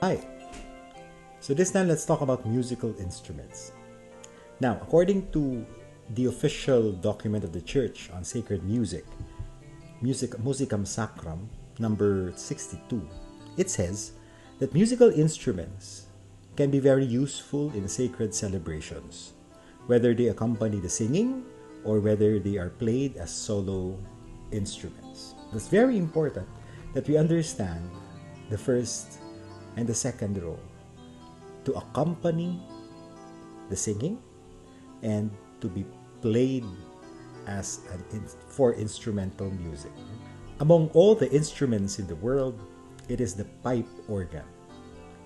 Hi. So this time let's talk about musical instruments. Now, according to the official document of the Church on sacred music, Musicam Sacram, number 62, it says that musical instruments can be very useful in sacred celebrations, whether they accompany the singing or whether they are played as solo instruments. It's very important that we understand the first and the second role: to accompany the singing and to be played as for instrumental music. Among all the instruments in the world, it is the pipe organ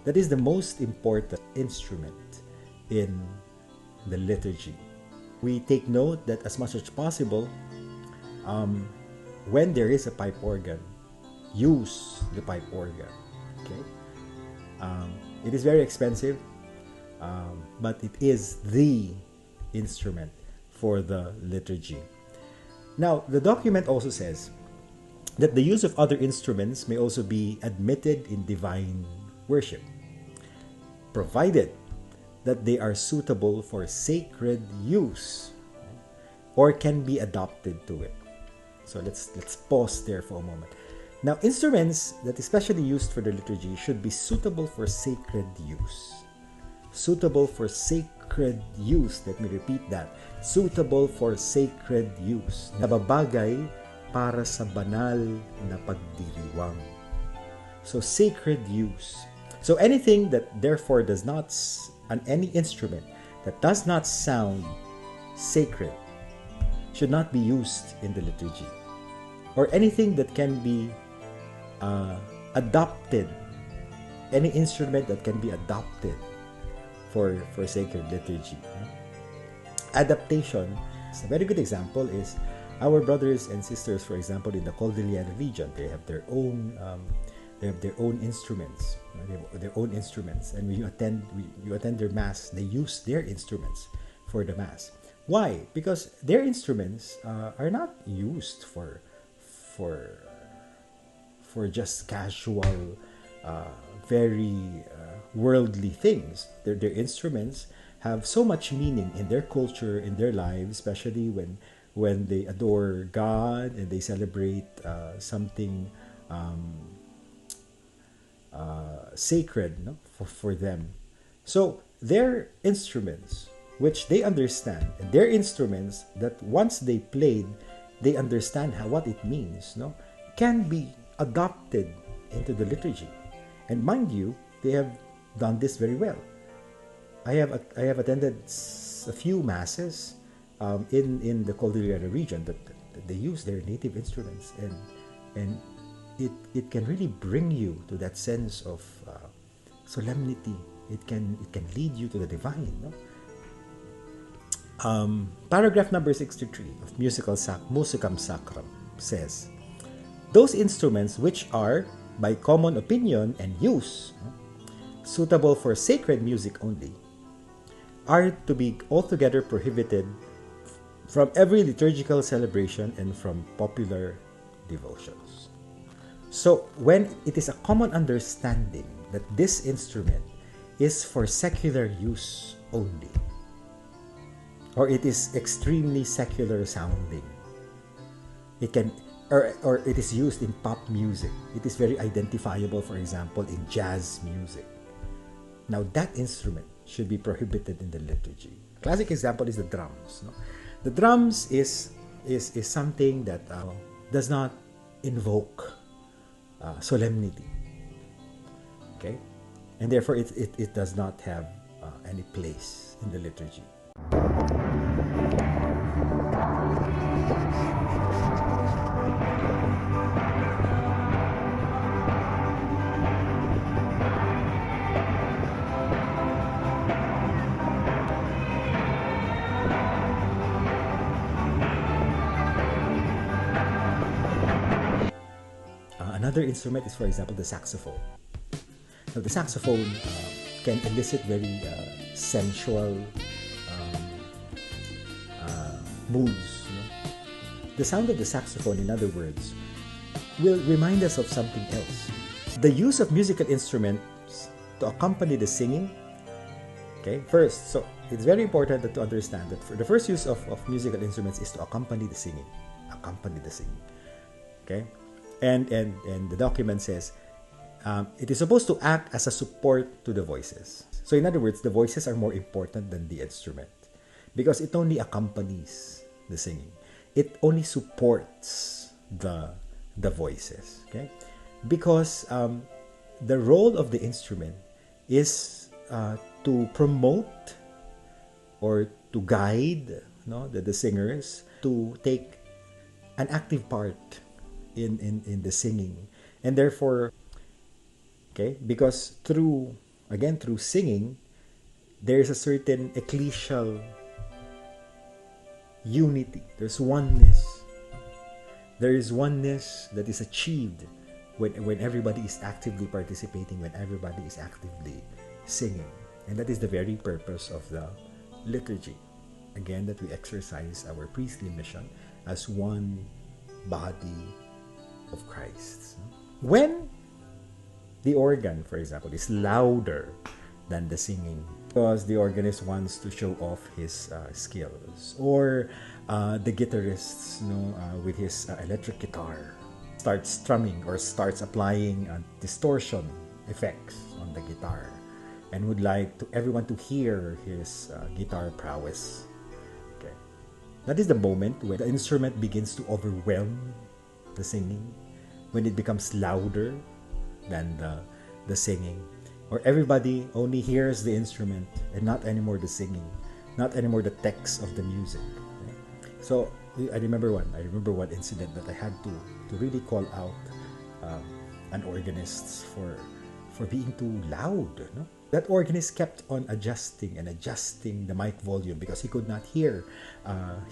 that is the most important instrument in the liturgy. We take note that as much as possible, when there is a pipe organ, use the pipe organ. Okay, it is very expensive, but it is the instrument for the liturgy. Now, the document also says that the use of other instruments may also be admitted in divine worship, provided that they are suitable for sacred use or can be adapted to it. So let's pause there for a moment. Now, instruments that especially used for the liturgy should be suitable for sacred use. Suitable for sacred use. Let me repeat that. Suitable for sacred use. Nababagay para sa banal na pagdiriwang. So, sacred use. So, anything that therefore does not, any instrument that does not sound sacred should not be used in the liturgy. Or anything that can be adopted, any instrument that can be adopted for sacred liturgy. Adaptation, a very good example is our brothers and sisters, for example, in the Cordillera region. They have their own instruments. They have their own instruments, and when you attend their mass, they use their instruments for the mass. Why? Because their instruments are not used for just casual, very worldly things. Their instruments have so much meaning in their culture, in their lives, especially when they adore God and they celebrate something sacred, no? for them. So their instruments, which they understand, and their instruments that once they played, they understand what it means, no? Can be adopted into the liturgy. And mind you, they have done this very well. I have attended a few masses in the Cordillera region that they use their native instruments, and it can really bring you to that sense of solemnity. It can lead you to the divine, no? Paragraph number 63 of Musicam Sacram says, those instruments which are, by common opinion and use, suitable for sacred music only, are to be altogether prohibited from every liturgical celebration and from popular devotions. So, when it is a common understanding that this instrument is for secular use only, or it is extremely secular sounding, it can, or it is used in pop music, it is very identifiable, for example, in jazz music. Now, that instrument should be prohibited in the liturgy. Classic example is the drums. No? The drums is something that does not invoke solemnity. Okay, and therefore it does not have any place in the liturgy. Another instrument is, for example, the saxophone. Now, the saxophone can elicit very sensual moods. You know? The sound of the saxophone, in other words, will remind us of something else. The use of musical instruments to accompany the singing. Okay, first, so it's very important to understand that for the first use of musical instruments is to accompany the singing. Accompany the singing. Okay, and the document says it is supposed to act as a support to the voices. So in other words, the voices are more important than the instrument because it only accompanies the singing. It only supports the voices. Okay, because the role of the instrument is to promote or to guide, the singers to take an active part in the singing, and therefore, okay, because through singing there is a certain ecclesial unity. There's oneness. There is oneness that is achieved when everybody is actively participating, when everybody is actively singing. And that is the very purpose of the liturgy. Again, that we exercise our priestly mission as one body of Christ. When the organ, for example, is louder than the singing because the organist wants to show off his skills, or the guitarist, with his electric guitar, starts strumming or starts applying distortion effects on the guitar, and would like everyone to hear his guitar prowess. Okay, that is the moment when the instrument begins to overwhelm the singing, when it becomes louder than the singing, or everybody only hears the instrument and not anymore the singing, not anymore the text of the music. Okay? So I remember one incident that I had to really call out an organist for being too loud. That organist kept on adjusting the mic volume because he could not hear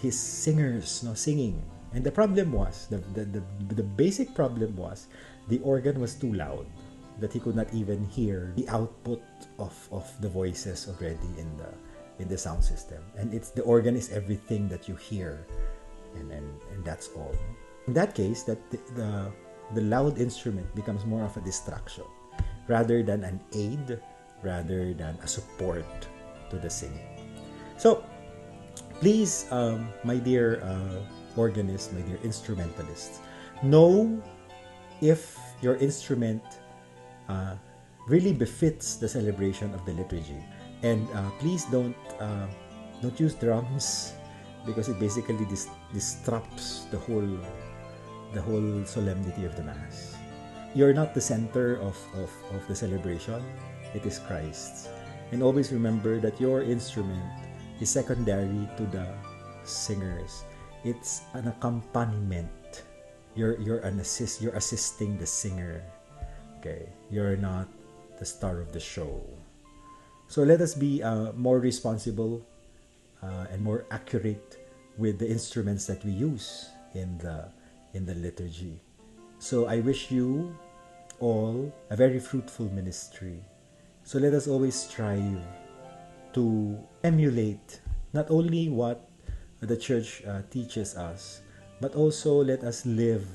his singers singing. And the problem was, the basic problem was, the organ was too loud, that he could not even hear the output of the voices already in the sound system. And the organ is everything that you hear, and that's all. In that case, that the loud instrument becomes more of a distraction rather than an aid, rather than a support to the singing. So please, my dear organists, my dear instrumentalists, know if your instrument really befits the celebration of the liturgy, and please don't use drums, because it basically disrupts the whole solemnity of the Mass. You're not the center of the celebration. It is Christ. And always remember that your instrument is secondary to the singers. It's an accompaniment. You're assisting the singer. Okay, you're not the star of the show. So let us be more responsible and more accurate with the instruments that we use in the liturgy. So I wish you all a very fruitful ministry. So let us always strive to emulate not only what the church teaches us, but also let us live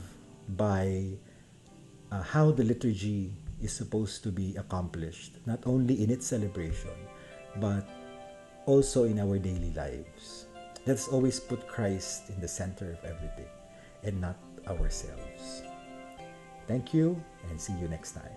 by how the liturgy is supposed to be accomplished, not only in its celebration, but also in our daily lives. Let's always put Christ in the center of everything and not ourselves. Thank you, and see you next time.